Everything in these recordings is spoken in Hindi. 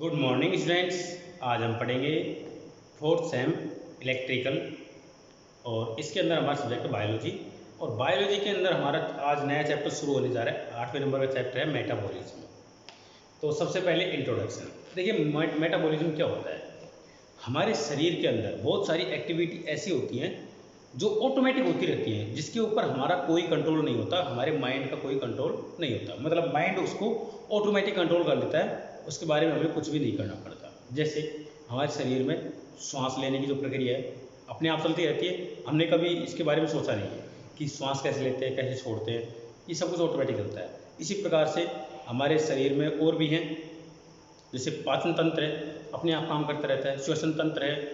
Good morning students. आज हम पढ़ेंगे फोर्थ सेम इलेक्ट्रिकल और इसके अंदर हमारा सब्जेक्ट है बायोलॉजी। और बायोलॉजी के अंदर हमारा आज नया चैप्टर शुरू होने जा रहा है। 8वें नंबर का चैप्टर है मेटाबॉलिज्म। तो सबसे पहले इंट्रोडक्शन देखिए, मेटाबॉलिज्म क्या होता है। हमारे शरीर के अंदर बहुत सारी एक्टिविटी ऐसी होती हैं जो ऑटोमेटिक होती रहती हैं, जिसके ऊपर हमारा कोई कंट्रोल नहीं होता, हमारे माइंड का कोई कंट्रोल नहीं होता। मतलब माइंड उसको ऑटोमेटिक कंट्रोल कर लेता है, उसके बारे में हमें कुछ भी नहीं करना पड़ता। जैसे हमारे शरीर में श्वास लेने की जो प्रक्रिया है अपने आप चलती रहती है। हमने कभी इसके बारे में सोचा नहीं है कि श्वास कैसे लेते हैं, कैसे छोड़ते हैं, ये सब कुछ ऑटोमेटिक चलता है। इसी प्रकार से हमारे शरीर में और भी हैं, जैसे पाचन तंत्र है, अपने आप काम करता रहता है। श्वसन तंत्र है,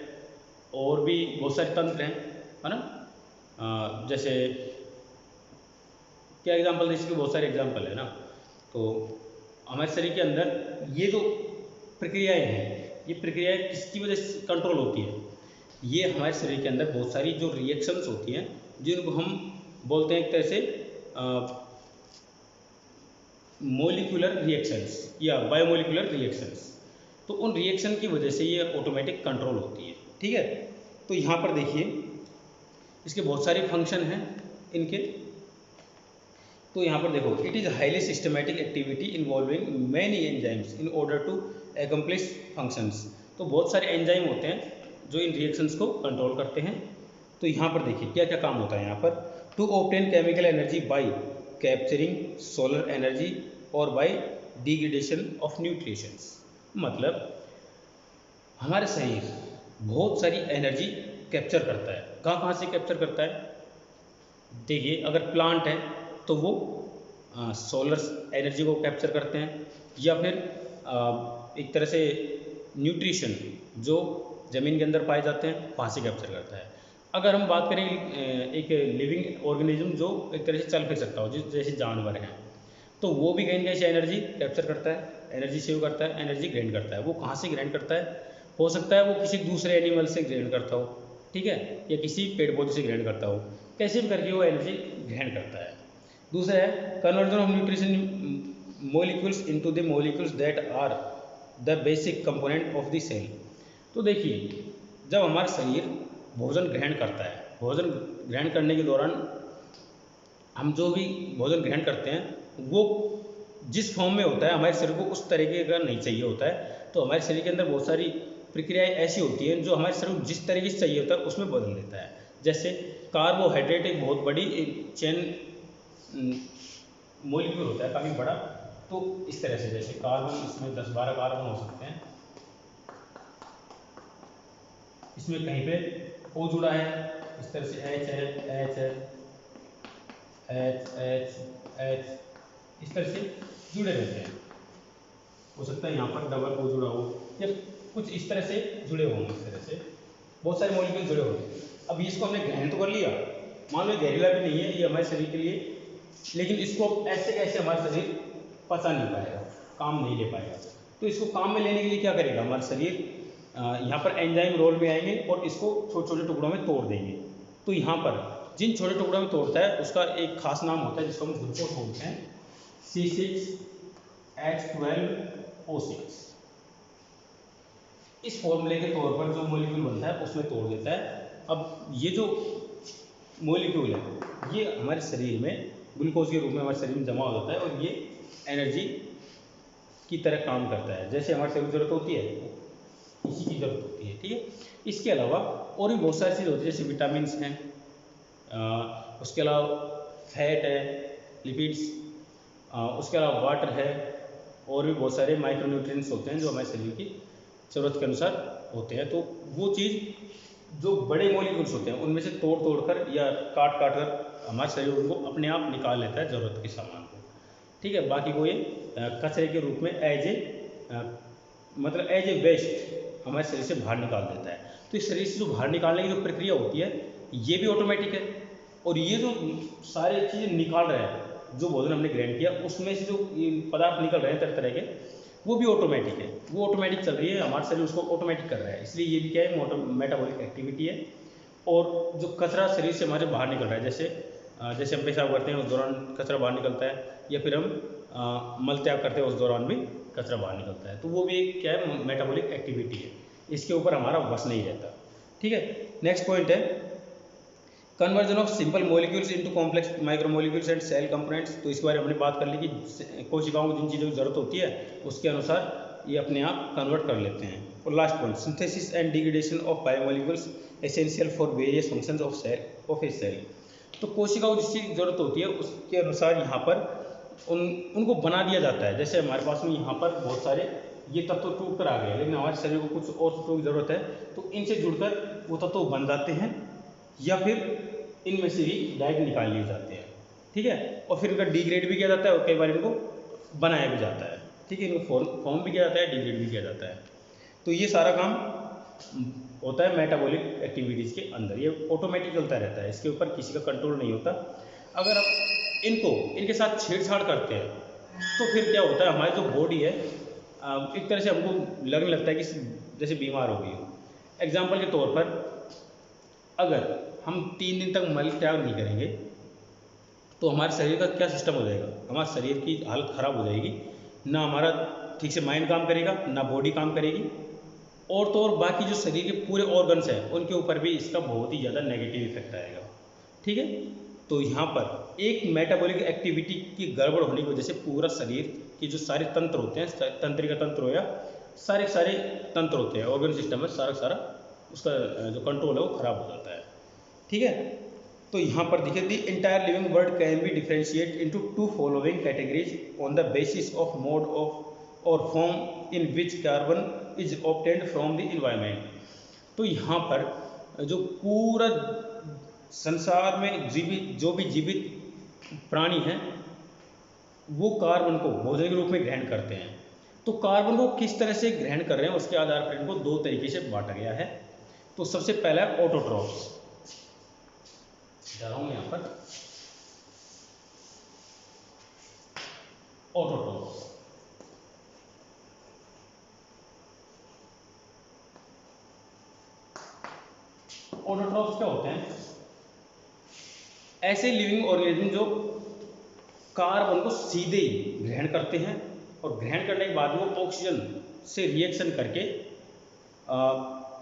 और भी बहुत सारे तंत्र हैं, है ना। जैसे क्या एग्जाम्पल, इसके बहुत सारे एग्जाम्पल है ना। तो हमारे शरीर के अंदर ये जो प्रक्रियाएं हैं, ये प्रक्रियाएं किसकी वजह से कंट्रोल होती है। ये हमारे शरीर के अंदर बहुत सारी जो रिएक्शंस होती हैं, जिनको हम बोलते हैं एक तरह से मोलिकुलर रिएक्शंस या बायोमोलिकुलर रिएक्शंस। तो उन रिएक्शन की वजह से ये ऑटोमेटिक कंट्रोल होती है। ठीक है, तो यहाँ पर देखिए इसके बहुत सारे फंक्शन हैं इनके। तो यहाँ पर देखो, it is highly systematic activity involving many enzymes in order to accomplish functions. तो बहुत सारे एंजाइम होते हैं जो इन रिएक्शंस को कंट्रोल करते हैं। तो यहाँ पर देखिए क्या क्या काम होता है। यहाँ पर to obtain chemical energy by capturing solar energy और बाय डिग्रेडेशन ऑफ न्यूट्रिशंस। मतलब हमारे शरीर बहुत सारी एनर्जी कैप्चर करता है। कहाँ कहाँ से कैप्चर करता है, देखिए अगर प्लांट है तो वो सोलर एनर्जी को कैप्चर करते हैं, या फिर एक तरह से न्यूट्रिशन जो ज़मीन के अंदर पाए जाते हैं वहाँ से कैप्चर करता है। अगर हम बात करें एक लिविंग ऑर्गेनिज्म जो एक तरह से चल फिर सकता हो, जैसे जानवर हैं, तो वो भी कहीं ना कहीं से एनर्जी कैप्चर करता है, एनर्जी सेव करता है, एनर्जी ग्रहण करता है। वो कहाँ से ग्रहण करता है, हो सकता है वो किसी दूसरे एनिमल से ग्रहण करता हो, ठीक है, या किसी पेड़ पौधे से ग्रहण करता हो, कैसे भी करके वो एनर्जी ग्रहण करता है। दूसरा है conversion of nutrition molecules into the molecules that are the basic component of the cell. तो देखिए जब हमारा शरीर भोजन ग्रहण करता है, भोजन ग्रहण करने के दौरान हम जो भी भोजन ग्रहण करते हैं वो जिस फॉर्म में होता है, हमारे शरीर को उस तरीके का नहीं चाहिए होता है। तो हमारे शरीर के अंदर बहुत सारी प्रक्रियाएं ऐसी होती हैं जो हमारे शरीर को जिस तरीके से चाहिए होता है उसमें बदल देता है। जैसे कार्बोहाइड्रेट एक बहुत बड़ी चेन मोलिक्यूल होता है, काफ़ी बड़ा। तो इस तरह से जैसे कार्बन, इसमें 10-12 कार्बन हो सकते हैं, इसमें कहीं पे O जुड़ा है, इस तरह से H है, H है, H H H, इस तरह से जुड़े रहते हैं। हो सकता है यहाँ पर डबल O जुड़ा हो, या कुछ इस तरह से जुड़े होंगे। इस तरह से बहुत सारे मॉलिक्यूल जुड़े होंगे। अब इसको हमने ग्रहण तो कर लिया, मान लो जहरीला भी नहीं है ये हमारे शरीर के लिए, लेकिन इसको ऐसे कैसे हमारा शरीर पचा नहीं पाएगा, काम नहीं ले पाएगा। तो इसको काम में लेने के लिए क्या करेगा हमारा शरीर, यहाँ पर एंजाइम रोल में आएंगे और इसको छोटे छोटे टुकड़ों में तोड़ देंगे। तो यहाँ पर जिन छोटे टुकड़ों में तोड़ता है उसका एक खास नाम होता है जिसको हम ग्लूकोज बोलते हैं, C6H12O6। इस फॉर्मूले के तौर पर जो मॉलिक्यूल बनता है उसमें तोड़ देता है। अब ये जो मॉलिक्यूल है ये हमारे शरीर में ग्लूकोज के रूप में हमारे शरीर में जमा हो जाता है और ये एनर्जी की तरह काम करता है। जैसे हमारे शरीर की जरूरत होती है इसी की जरूरत होती है, ठीक है। इसके अलावा और भी बहुत सारी चीज़ होती है, जैसे विटामिन्स हैं, उसके अलावा फैट है, लिपिड्स, उसके अलावा वाटर है, और भी बहुत सारे माइक्रोन्यूट्रिएंट्स होते हैं जो हमारे शरीर की ज़रूरत के अनुसार होते हैं। तो वो चीज़ जो बड़े मॉलिक्यूल्स होते हैं उनमें से तोड़ तोड़ कर या काट काट कर हमारे शरीर उनको अपने आप निकाल लेता है ज़रूरत के सामान को, ठीक है। बाकी को ये कचरे के रूप में एज ए वेस्ट हमारे शरीर से बाहर निकाल देता है। तो इस शरीर से जो बाहर निकालने की जो प्रक्रिया होती है ये भी ऑटोमेटिक है। और ये जो सारे चीज़ें निकाल रहे हैं, जो भोजन हमने ग्रहण किया उसमें से जो पदार्थ निकल रहे हैं तरह तरह के, वो भी ऑटोमेटिक है, वो ऑटोमेटिक चल रही है, हमारे शरीर उसको ऑटोमेटिक कर रहा है। इसलिए ये भी क्या है, मेटाबॉलिक एक्टिविटी है। और जो कचरा शरीर से हमारे बाहर निकल रहा है, जैसे हम पेशाब करते हैं उस दौरान कचरा बाहर निकलता है, या फिर हम मल त्याग करते हैं उस दौरान भी कचरा बाहर निकलता है। तो वो भी एक क्या है, मेटाबॉलिक एक्टिविटी है, इसके ऊपर हमारा बस नहीं रहता। ठीक है, नेक्स्ट पॉइंट है conversion of simple molecules into complex micromolecules and cell components. तो इसके बारे में हमने बात कर ली कि कोशिकाओं को जिन चीज़ों की जरूरत होती है उसके अनुसार ये अपने आप कन्वर्ट कर लेते हैं। और last point synthesis and degradation of biomolecules essential for various functions of a cell. तो कोशिकाओं को जिस चीज़ की जरूरत होती है उसके अनुसार यहाँ पर उनको बना दिया जाता है। जैसे हमारे पास में यहाँ पर बहुत सारे ये तत्व टूट कर आ गए, लेकिन हमारे शरीर को कुछ और तत्वों की जरूरत है, तो इनसे जुड़कर वो तत्व बन जाते हैं या फिर इनमें से भी डायरेक्ट निकाल लिए जाते हैं। ठीक है, और फिर इनका डिग्रेड भी किया जाता है और कई बार इनको बनाया भी जाता है। ठीक है, इनको फॉर्म भी किया जाता है, डिग्रेड भी किया जाता है। तो ये सारा काम होता है मेटाबॉलिक एक्टिविटीज़ के अंदर, ये ऑटोमेटिक चलता रहता है, इसके ऊपर किसी का कंट्रोल नहीं होता। अगर आप इनके साथ छेड़छाड़ करते हैं तो फिर क्या होता है, हमारी जो बॉडी है एक तरह से हमको लगने लगता है कि जैसे बीमार हो गई हो। एग्जाम्पल के तौर पर अगर हम 3 दिन तक मल त्याग नहीं करेंगे तो हमारे शरीर का क्या सिस्टम हो जाएगा, हमारे शरीर की हालत ख़राब हो जाएगी, ना हमारा ठीक से माइंड काम करेगा, ना बॉडी काम करेगी, और तो और बाकी जो शरीर के पूरे ऑर्गन्स हैं उनके ऊपर भी इसका बहुत ही ज़्यादा नेगेटिव इफेक्ट आएगा। ठीक है, तो यहाँ पर एक मेटाबॉलिक एक्टिविटी की गड़बड़ होने की वजह से पूरा शरीर के जो सारे तंत्र होते हैं, तंत्रिका तंत्र हो या सारे तंत्र होते हैं, ऑर्गन सिस्टम है, सारा उसका जो कंट्रोल है वो खराब हो जाता है। ठीक है, तो यहाँ पर देखिए the entire living world can be differentiate into 2 following categories on the basis of mode of or form in which carbon is obtained from the environment. तो यहाँ पर जो पूरा संसार में जो भी जीवित प्राणी हैं वो कार्बन को भोजन के रूप में ग्रहण करते हैं। तो कार्बन को किस तरह से ग्रहण कर रहे हैं उसके आधार पर इनको 2 तरीके से बांटा गया है। तो सबसे पहला है ऑटोट्रॉफ्स, जा रहा हूं यहां पर ऑटोट्रॉफ्स। ऑटोट्रॉफ्स क्या होते हैं, ऐसे लिविंग ऑर्गेनिज्म जो कार्बन को सीधे ही ग्रहण करते हैं और ग्रहण करने के बाद वो ऑक्सीजन से रिएक्शन करके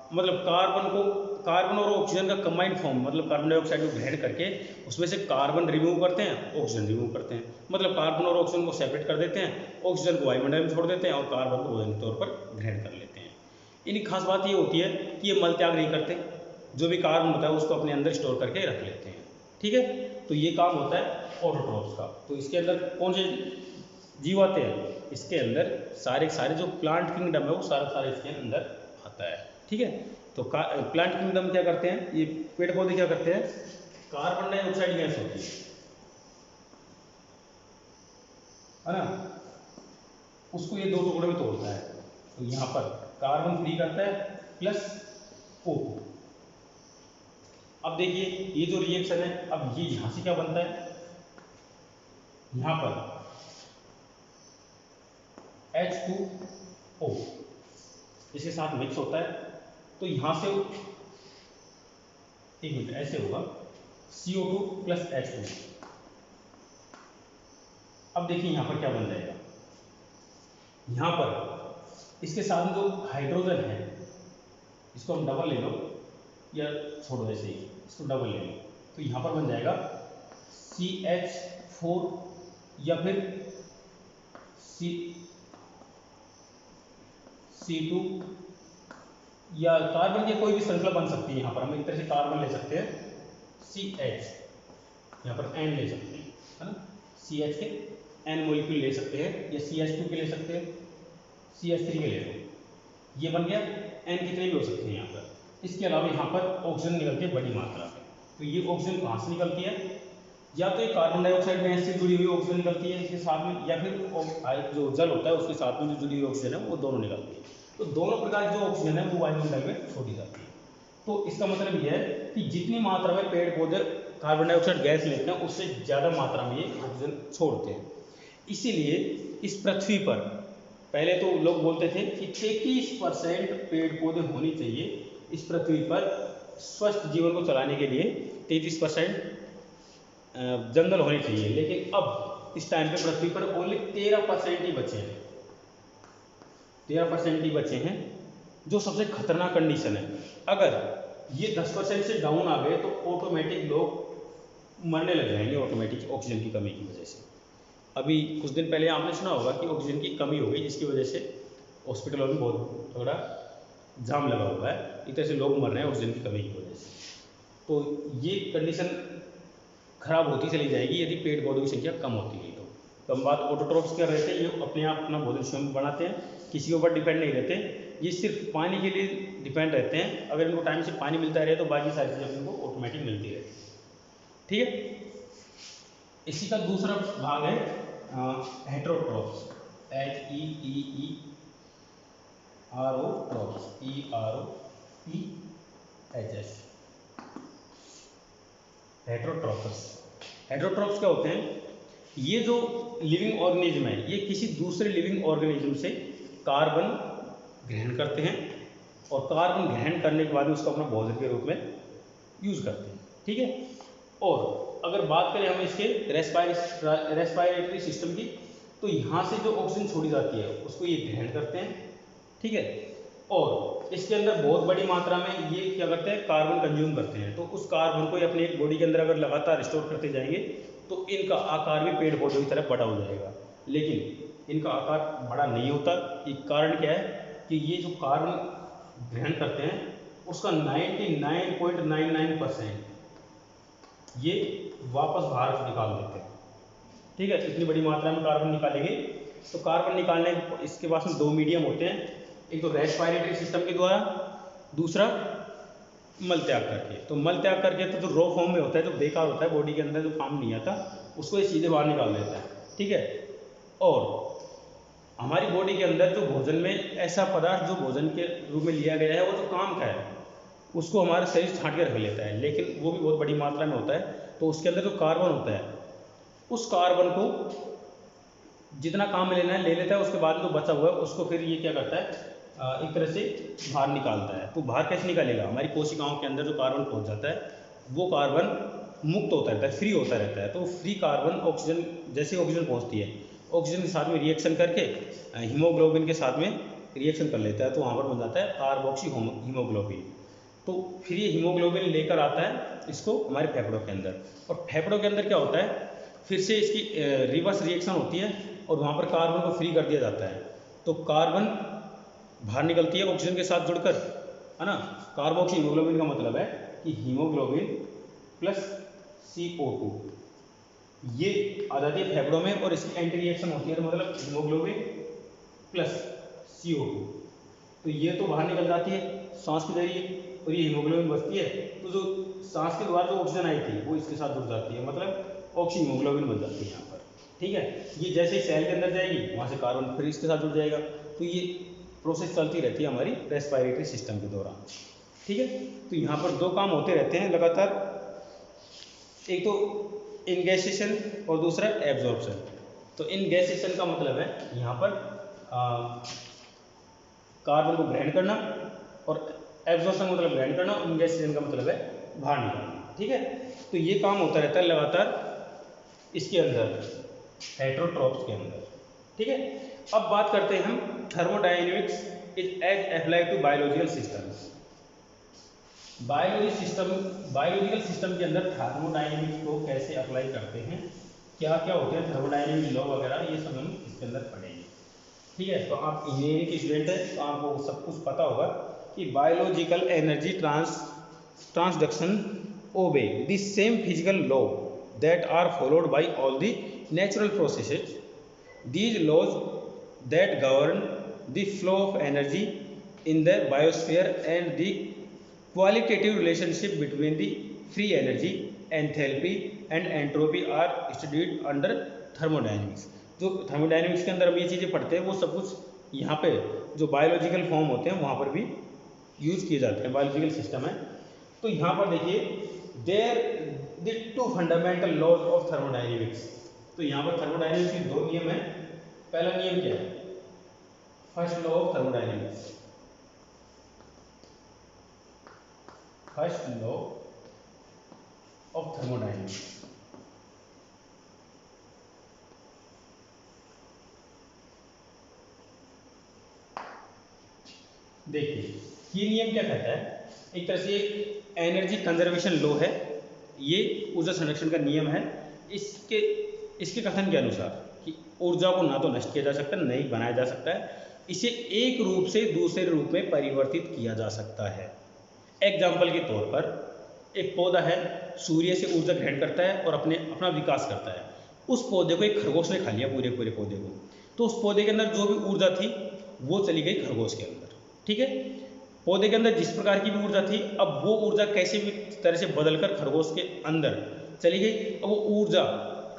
मतलब कार्बन और ऑक्सीजन का कंबाइंड फॉर्म, मतलब कार्बन डाइऑक्साइड को ग्रहण करके उसमें से कार्बन रिमूव करते हैं, ऑक्सीजन रिमूव करते हैं, मतलब कार्बन और ऑक्सीजन को सेपरेट कर देते हैं, ऑक्सीजन को वायुमंडल में छोड़ देते हैं और कार्बन को भोजन के तौर पर ग्रहण कर लेते हैं। इनकी खास बात ये होती है कि ये मल त्याग नहीं करते, जो भी कार्बन होता है उसको अपने अंदर स्टोर करके रख लेते हैं। ठीक है, तो ये काम होता है ऑटोट्रॉफ्स का। तो इसके अंदर कौन से जीव आते हैं, इसके अंदर सारे जो प्लांट किंगडम है वो सारा इसके अंदर आता है। ठीक है, तो प्लांट किंगडम क्या करते हैं, ये पेड़ पौधे क्या करते हैं, कार्बन डाइऑक्साइड गैस होती है ना, उसको ये 2 टुकड़े में तोड़ता है। तो यहाँ पर कार्बन फ्री करता है प्लस O2। अब देखिए ये जो रिएक्शन है, अब ये यहां से क्या बनता है, यहां पर H2O इसके साथ मिक्स होता है, तो यहां से एक मिनट ऐसे होगा CO2 प्लस H2। अब देखिए यहां पर क्या बन जाएगा, यहां पर इसके साथ जो हाइड्रोजन है इसको हम डबल ले लो या छोड़ो ऐसे ही, इसको डबल ले लो, तो यहां पर बन जाएगा CH4 या फिर C2 या कार्बन की कोई भी श्रृंखला बन सकती है। यहाँ पर हम एक तरह से कार्बन ले सकते हैं CH, यहाँ पर N ले सकते हैं, है ना, CH के N मॉलिक्यूल ले सकते हैं या CH2 के ले सकते हैं, CH3 के ले लो, ये बन गया। N कितने भी हो सकते हैं यहाँ पर। इसके अलावा यहाँ पर ऑक्सीजन निकलती है बड़ी मात्रा में, तो ये ऑक्सीजन कहाँ से निकलती है, या तो ये कार्बन डाइऑक्साइड गैस से जुड़ी हुई ऑक्सीजन निकलती है इसके साथ में, या फिर जो जल होता है उसके साथ में जो जुड़ी हुई ऑक्सीजन है वो दोनों निकलती है। तो दोनों प्रकार की जो ऑक्सीजन है वो वायुमंडल में छोड़ी जाती है। तो इसका मतलब यह है कि जितनी मात्रा में पेड़ पौधे कार्बन डाइऑक्साइड गैस लेते हैं उससे ज़्यादा मात्रा में ये ऑक्सीजन छोड़ते हैं। इसीलिए इस पृथ्वी पर पहले तो लोग बोलते थे कि 33% पेड़ पौधे होने चाहिए इस पृथ्वी पर स्वस्थ जीवन को चलाने के लिए, 33% जंगल होने चाहिए, लेकिन अब इस टाइम पे पृथ्वी पर ओनली 13% ही बचे हैं, 13% ही बचे हैं, जो सबसे खतरनाक कंडीशन है। अगर ये 10% से डाउन आ गए तो ऑटोमेटिक लोग मरने लग जाएंगे, ऑटोमेटिक ऑक्सीजन की कमी की वजह से। अभी कुछ दिन पहले आपने सुना होगा कि ऑक्सीजन की कमी हो गई, जिसकी वजह से हॉस्पिटलों में बहुत थोड़ा जाम लगा हुआ है, इस तरह से लोग मर रहे हैं ऑक्सीजन की कमी की वजह से। तो ये कंडीशन खराब होती चली जाएगी यदि पेड़ पौधों की संख्या कम होती गई तो हम बात ऑटोट्रॉफ्स क्या रहते हैं, ये अपने आप अपना भोजन स्वयं बनाते हैं, किसी के ऊपर डिपेंड नहीं रहते, ये सिर्फ पानी के लिए डिपेंड रहते हैं। अगर इनको टाइम से पानी मिलता रहे तो बाकी सारी चीज़ें इनको ऑटोमेटिक मिलती रहती है। ठीक है। इसी का दूसरा भाग है हेटेरोट्रॉफ्स, HETEROTROPS हेटेरोट्रॉफ्स। हेटेरोट्रॉफ्स क्या होते हैं? ये जो लिविंग ऑर्गेनिज्म है ये किसी दूसरे लिविंग ऑर्गेनिज्म से कार्बन ग्रहण करते हैं और कार्बन ग्रहण करने के बाद उसको अपना भोजन के रूप में यूज करते हैं। ठीक है। और अगर बात करें हम इसके रेस्पिरेटरी सिस्टम की, तो यहाँ से जो ऑक्सीजन छोड़ी जाती है उसको ये ग्रहण करते हैं। ठीक है। और इसके अंदर बहुत बड़ी मात्रा में ये क्या करते हैं, कार्बन कंज्यूम करते हैं। तो उस कार्बन को अपने एक बॉडी के अंदर अगर लगातार स्टोर करते जाएंगे तो इनका आकार भी पेड़ पौधों की तरफ बड़ा हो जाएगा, लेकिन इनका आकार बड़ा नहीं होता। एक कारण क्या है कि ये जो कार्बन ग्रहण करते हैं उसका 99.99% ये वापस बाहर निकाल देते हैं। ठीक है। इतनी बड़ी मात्रा में कार्बन निकालेंगे तो कार्बन निकालने इसके पास में दो मीडियम होते हैं, एक तो रेस्पिरेटरी सिस्टम के द्वारा, दूसरा मल त्याग करके। तो मल त्याग करके तो जो रॉ फॉर्म में होता है, जो बेकार होता है बॉडी के अंदर, जो काम नहीं आता, उसको ये सीधे बाहर निकाल देता है। ठीक है। और हमारी बॉडी के अंदर जो भोजन में ऐसा पदार्थ जो भोजन के रूप में लिया गया है वो जो काम का है उसको हमारा शरीर छांट के रख लेता है, लेकिन वो भी बहुत बड़ी मात्रा में होता है। तो उसके अंदर जो कार्बन होता है उस कार्बन को जितना काम में लेना है ले लेता है, उसके बाद जो बचा हुआ है उसको फिर ये क्या करता है, एक तरह से बाहर निकालता है। तो बाहर कैसे निकालेगा? हमारी कोशिकाओं के अंदर जो कार्बन पहुंच जाता है वो कार्बन मुक्त होता रहता है, फ्री होता रहता है। तो फ्री कार्बन ऑक्सीजन, जैसे ऑक्सीजन पहुंचती है ऑक्सीजन के साथ में रिएक्शन करके हीमोग्लोबिन के साथ में रिएक्शन कर लेता है, तो वहाँ पर बन जाता है कार्बोक्सी हीमोग्लोबिन। तो फिर ये हीमोग्लोबिन लेकर आता है इसको हमारे फेफड़ों के अंदर, और फेफड़ों के अंदर क्या होता है, फिर से इसकी रिवर्स रिएक्शन होती है और वहाँ पर कार्बन को फ्री कर दिया जाता है। तो कार्बन बाहर निकलती है ऑक्सीजन के साथ जुड़कर, है ना। कार्बोक्सी हीमोग्लोबिन का मतलब है कि हीमोग्लोबिन प्लस CO2 ये आ जाती है फेफड़ों में और इसकी एंटी रिएक्शन होती है, तो मतलब हीमोग्लोबिन प्लस CO2, तो ये तो बाहर निकल जाती है सांस के जरिए और ये हीमोग्लोबिन बचती है। तो जो सांस के द्वारा जो ऑक्सीजन आई थी वो इसके साथ जुड़ जाती है, मतलब ऑक्सी हीमोग्लोबिन बन जाती है यहाँ पर। ठीक है। ये जैसे ही सेल के अंदर जाएगी वहाँ से कार्बन फिर इसके साथ जुड़ जाएगा। तो ये प्रोसेस चलती रहती है हमारी रेस्पिरेटरी सिस्टम के दौरान। ठीक है। तो यहाँ पर दो काम होते रहते हैं लगातार, एक तो इनगैसेशन और दूसरा एब्जॉर्प्शन। तो इनगैसेशन का मतलब है यहाँ पर कार्बन को ग्रहण करना, और एब्जॉर्प्शन का मतलब ग्रहण करना, और इनगैसेशन का मतलब है बाहर निकालना। ठीक है। तो ये काम होता रहता है लगातार इसके अंदर, हेटेरोट्रॉप्स के अंदर। ठीक है। अब बात करते हैं हम thermodynamics is as applied to biological systems. Biological system के अंदर थर्मोडायनेमिक्स को कैसे अप्लाई करते हैं, क्या क्या होते हैं थर्मोडायनेमिक लॉ वगैरह, ये सब हम इसके अंदर पढ़ेंगे। ठीक है। तो आप इंजीनियरिंग के स्टूडेंट हैं तो आपको सब कुछ पता होगा कि biological energy transduction obey the same physical law that are followed by all the natural processes. These laws that govern the flow of energy in the biosphere and the qualitative relationship between the free energy, enthalpy and entropy are studied under thermodynamics. जो थर्मोडायनेमिक्स के अंदर हम ये चीज़ें पढ़ते हैं वो सब कुछ यहाँ पे जो बायोलॉजिकल फॉर्म होते हैं वहाँ पर भी यूज किए जाते हैं, बायोलॉजिकल सिस्टम है। तो यहाँ पर देखिए there the two fundamental laws of thermodynamics. तो यहाँ पर थर्मोडायनेमिक्स के दो नियम है। पहला नियम क्या है? First law of thermodynamics, first law of thermodynamics. देखिए ये नियम क्या कहता है, एक तरह से एनर्जी कंजर्वेशन लॉ है, ये ऊर्जा संरक्षण का नियम है। इसके इसके कथन के अनुसार कि ऊर्जा को ना तो नष्ट किया जा सकता, न ही बनाया जा सकता है, इसे एक रूप से दूसरे रूप में परिवर्तित किया जा सकता है। एग्जाम्पल के तौर पर एक पौधा है, सूर्य से ऊर्जा ग्रहण करता है और अपना विकास करता है। उस पौधे को एक खरगोश ने खा लिया, पूरे पूरे पौधे को, तो उस पौधे के अंदर जो भी ऊर्जा थी वो चली गई खरगोश के अंदर। ठीक है, पौधे के अंदर जिस प्रकार की भी ऊर्जा थी, अब वो ऊर्जा कैसे भी तरह से बदलकर खरगोश के अंदर चली गई। अब वो ऊर्जा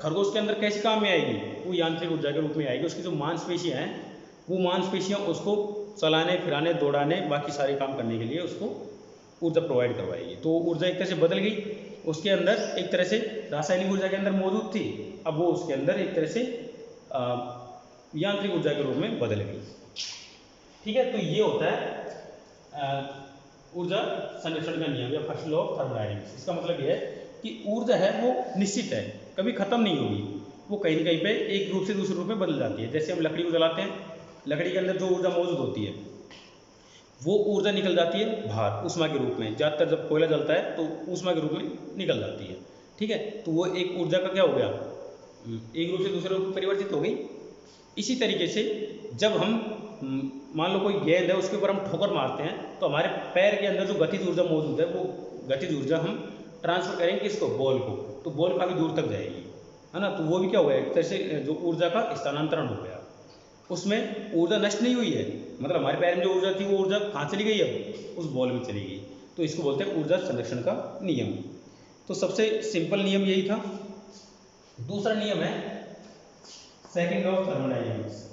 खरगोश के अंदर कैसे काम में आएगी, वो यांत्रिक ऊर्जा के रूप में आएगी। उसकी जो मांसपेशियाँ हैं, वो मांसपेशियाँ उसको चलाने फिराने दौड़ाने बाकी सारे काम करने के लिए उसको ऊर्जा प्रोवाइड करवाएगी। तो ऊर्जा एक तरह से बदल गई, उसके अंदर एक तरह से रासायनिक ऊर्जा के अंदर मौजूद थी, अब वो उसके अंदर एक तरह से यांत्रिक ऊर्जा के रूप में बदल गई। ठीक है, तो ये होता है ऊर्जा संरक्षण का नियम या फर्स्ट लॉ ऑफ थर्मोडायनेमिक्स। इसका मतलब ये है कि ऊर्जा है वो निश्चित है, कभी खत्म नहीं होगी, वो कहीं न कहीं पे एक रूप से दूसरे रूप में बदल जाती है। जैसे हम लकड़ी को जलाते हैं, लकड़ी के अंदर जो ऊर्जा मौजूद होती है वो ऊर्जा निकल जाती है बाहर ऊष्मा के रूप में। ज़्यादातर जब कोयला जलता है तो ऊष्मा के रूप में निकल जाती है। ठीक है, तो वो एक ऊर्जा का क्या हो गया, एक रूप से दूसरे रूप में परिवर्तित हो गई। इसी तरीके से जब हम मान लो कोई गेंद है, उसके ऊपर हम ठोकर मारते हैं, तो हमारे पैर के अंदर जो गतिज ऊर्जा मौजूद है, वो गतिज ऊर्जा हम ट्रांसफर करेंगे किसको, बॉल को, तो बॉल काफ़ी दूर तक जाएगी, है ना। तो वो भी क्या हो गया, एक तरह से जो ऊर्जा का स्थानांतरण हो गया, उसमें ऊर्जा नष्ट नहीं हुई है। मतलब हमारे पैर में जो ऊर्जा थी वो ऊर्जा कहाँ चली गई, अब उस बॉल में चली गई। तो इसको बोलते हैं ऊर्जा संरक्षण का नियम। तो सबसे सिंपल नियम यही था। दूसरा नियम है सेकंड लॉ ऑफ थर्मोडायनेमिक्स।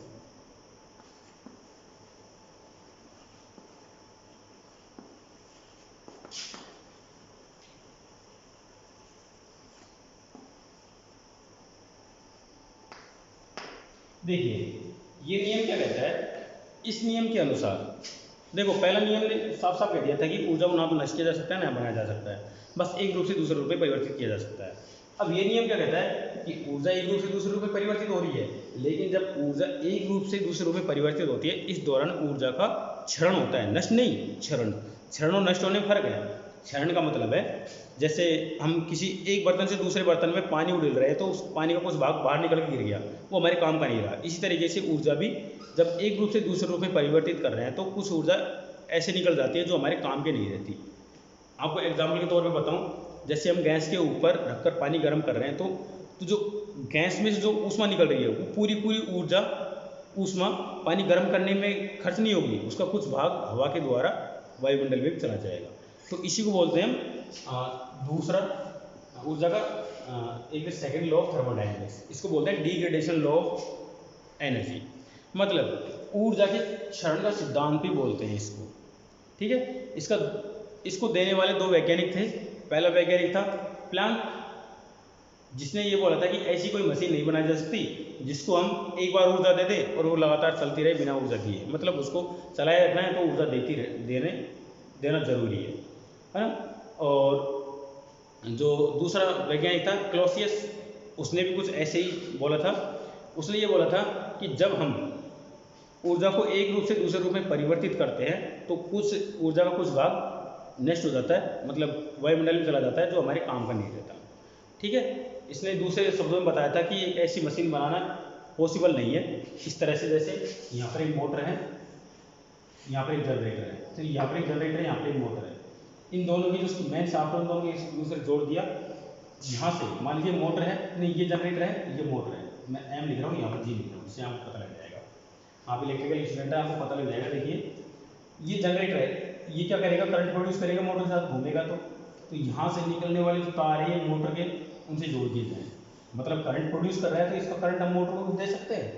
देखिए ये नियम क्या कहता है, इस नियम के अनुसार देखो पहला नियम ने साफ साफ कह दिया था कि ऊर्जा को ना तो नष्ट किया जा सकता है ना बनाया जा सकता है, बस एक रूप से दूसरे रूप में परिवर्तित किया जा सकता है। अब ये नियम क्या कहता है कि ऊर्जा एक रूप से दूसरे रूप में परिवर्तित हो रही है, लेकिन जब ऊर्जा एक रूप से दूसरे रूप में परिवर्तित होती है, इस दौरान ऊर्जा का क्षरण होता है, नष्ट नहीं, क्षरण। क्षरण और नष्ट होने में फर्क है। क्षरण का मतलब है जैसे हम किसी एक बर्तन से दूसरे बर्तन में पानी उड़ेल रहे हैं, तो उस पानी का कुछ भाग बाहर निकल के गिर गया, वो हमारे काम का नहीं रहा। इसी तरीके से ऊर्जा भी जब एक रूप से दूसरे रूप में परिवर्तित कर रहे हैं, तो कुछ ऊर्जा ऐसे निकल जाती है जो हमारे काम के नहीं रहती। आपको एग्जाम्पल के तौर पे बताऊं, जैसे हम गैस के ऊपर रखकर पानी गर्म कर रहे हैं, तो जो गैस में से जो ऊष्मा निकल रही है, वो पूरी ऊर्जा ऊष्मा पानी गर्म करने में खर्च नहीं होगी, उसका कुछ भाग हवा के द्वारा वायुमंडल में चला जाएगा। तो इसी को बोलते हैं हम दूसरा ऊर्जा का एक सेकंड लॉ ऑफ थर्मोडायनेमिक्स। इसको बोलते हैं डिग्रेडेशन लॉ ऑफ एनर्जी, मतलब ऊर्जा के क्षरण का सिद्धांत भी बोलते हैं इसको। ठीक है, इसको देने वाले दो वैज्ञानिक थे। पहला वैज्ञानिक था प्लैंक, जिसने ये बोला था कि ऐसी कोई मशीन नहीं बनाई जा सकती जिसको हम एक बार ऊर्जा दे दें और वो लगातार चलती रहे बिना ऊर्जा दिए, मतलब उसको चलाए रखना है तो ऊर्जा देना जरूरी है ना। और जो दूसरा वैज्ञानिक था क्लॉसियस, उसने भी कुछ ऐसे ही बोला था। उसने ये बोला था कि जब हम ऊर्जा को एक रूप से दूसरे रूप में परिवर्तित करते हैं, तो कुछ ऊर्जा का कुछ भाग नष्ट हो जाता है, मतलब वायुमंडल में चला जाता है, जो हमारे काम का नहीं रहता। ठीक है, इसने दूसरे शब्दों में बताया था कि एक ऐसी मशीन बनाना पॉसिबल नहीं है इस तरह से, जैसे यहाँ पर एक मोटर है, यहाँ पर एक जनरेटर है, तो यहाँ पर एक जनरेटर है, यहाँ पर एक मोटर है। इन दोनों की जो मेन शाफ्ट है, दोनों एक दूसरे जोड़ दिया। यहाँ से मान लीजिए मोटर है, नहीं ये जनरेटर है, ये मोटर है, मैं एम लिख रहा हूँ, यहाँ पर जी लिख रहा हूँ, इससे आपको पता लग जाएगा। आप इलेक्ट्रिकल स्टूडेंट है, आपको पता लग जाएगा। देखिए ये जनरेटर है, ये क्या करेगा, करंट प्रोड्यूस करेगा, मोटर के साथ घूमेगा। तो यहाँ से निकलने वाली जो तार है मोटर के, उनसे जोड़ दिए जाए, मतलब करंट प्रोड्यूस कर रहा है, तो इसका करंट हम मोटर को दे सकते हैं।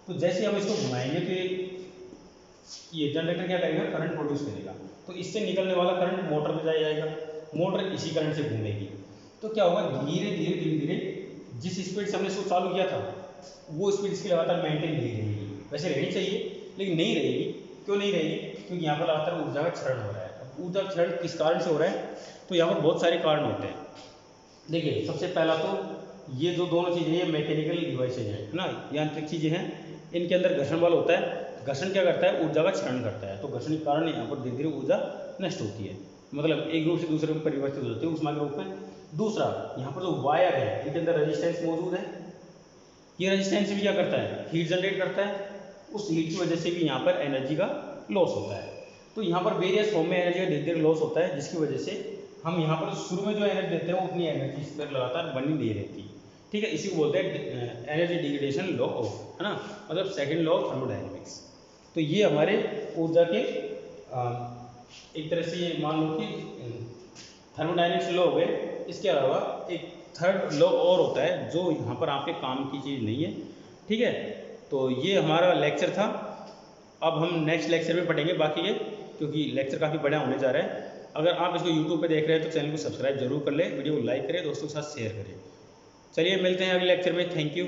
तो जैसे हम इसको घुमाएंगे तो ये जनरेटर क्या करेगा, करंट प्रोड्यूस करेगा, तो इससे निकलने वाला करंट मोटर में जाएगा, मोटर इसी करंट से घूमेगी। तो क्या होगा, धीरे धीरे जिस स्पीड से हमने इसको चालू किया था, वो स्पीड इसकी लगातार मेंटेन नहीं रहेगी। वैसे रहनी चाहिए लेकिन नहीं रहेगी। क्यों नहीं रहेगी, क्योंकि यहाँ पर लगातार ऊर्जा का क्षरण हो रहा है। अब ऊर्जा क्षरण किस कारण से हो रहा है, तो यहाँ पर बहुत सारे कारण होते हैं। देखिए सबसे पहला तो ये जो दोनों चीज़ें हैं मैकेनिकल डिवाइसेज हैं ना, यांत्रिक चीज़ें हैं, इनके अंदर घर्षण बल होता है। घर्षण क्या करता है, ऊर्जा का क्षरण करता है। तो घर्षण के कारण यहाँ पर धीरे धीरे ऊर्जा नष्ट होती है, मतलब एक रूप से दूसरे में परिवर्तित हो जाती है ऊष्मा के रूप में। दूसरा, यहाँ पर जो वायर है इनके अंदर रेजिस्टेंस मौजूद है। ये रेजिस्टेंस भी क्या करता है, हीट जनरेट करता है। उस हीट की वजह से भी यहाँ पर एनर्जी का लॉस होता है। तो यहाँ पर वेरियस फॉर्म में एनर्जी का धीरे धीरे लॉस होता है, जिसकी वजह से हम यहाँ पर शुरू में जो एनर्जी देते हैं वो उतनी एनर्जी इस पर लगातार बनी नहीं रहती। ठीक है, इसी को बोलते हैं एनर्जी डिग्रेडेशन लॉ ऑफ, है ना, मतलब सेकंड लॉ ऑफ थर्मोडायनेमिक्स। तो ये हमारे ऊर्जा के एक तरह से ये मान लो कि थर्मोडायनेमिक्स लॉ हो गए। इसके अलावा एक थर्ड लॉ और होता है जो यहाँ पर आपके काम की चीज़ नहीं है। ठीक है, तो ये हमारा लेक्चर था। अब हम नेक्स्ट लेक्चर में पढ़ेंगे बाकी के, क्योंकि लेक्चर काफ़ी बड़ा होने जा रहा है। अगर आप इसको यूट्यूब पे देख रहे हैं तो चैनल को सब्सक्राइब जरूर कर लें, वीडियो को लाइक करें, दोस्तों के साथ शेयर करें। चलिए मिलते हैं अगले लेक्चर में। Thank you.